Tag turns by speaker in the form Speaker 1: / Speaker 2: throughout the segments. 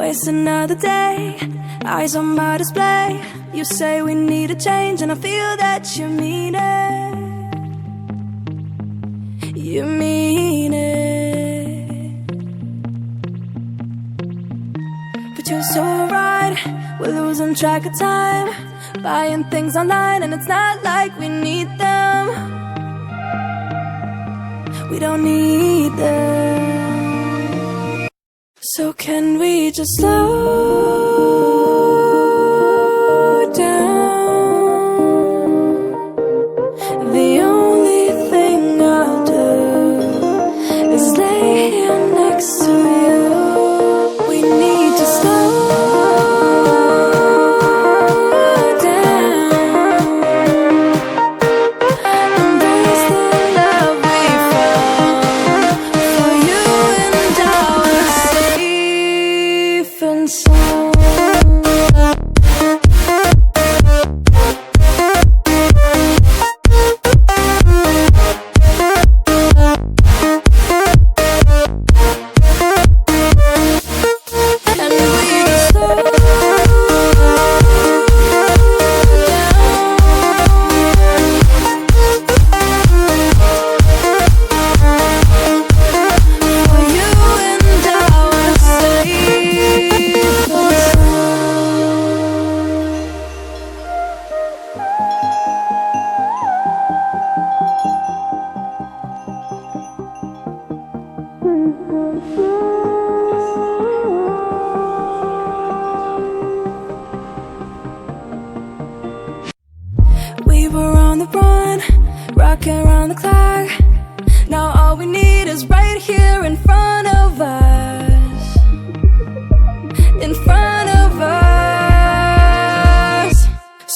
Speaker 1: Waste another day, eyes on my display. You say we need a change and I feel that you mean it. You mean it. But you're so right, we're losing track of time, buying things online and it's not like we need them. We don't need them. So can we just slow down? The only thing I'll do is lay here next to you. We need to slow down. Embrace the love we found. For you and I are safe and sound. We were on the run, rocking around the clock. Now all we need is right here in front of us. In front of us.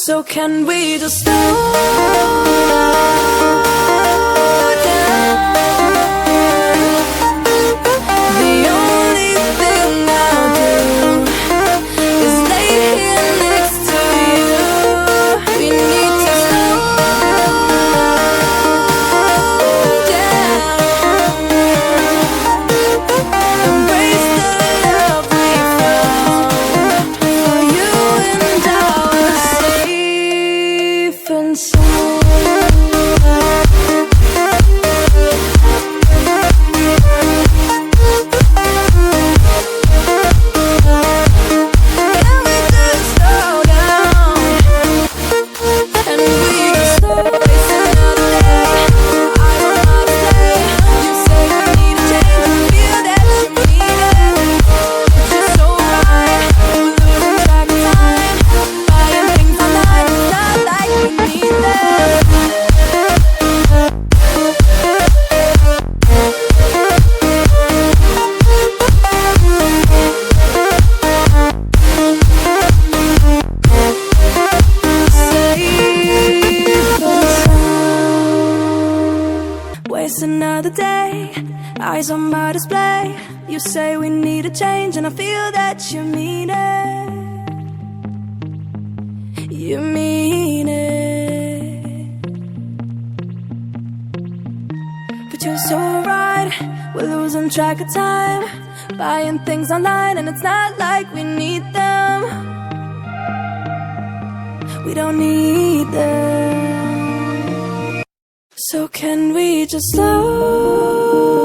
Speaker 1: So can we just slow down? The only thing I'll do is lay here next to you. We need to slow down. Embrace the love we found. For you and I are safe and sound. Can we just slow down? And we just slow waste another day. I don't wanna stay. You say we need a change, feel that you mean it. But you're so right, we're losing track of time, buying things online, it's not like we need them. Waste another day, eyes on my display. You say we need a change and I feel that you mean it. You mean it. But you're so right, we're losing track of time, buying things online and it's not like we need them. We don't need them. So can we just slow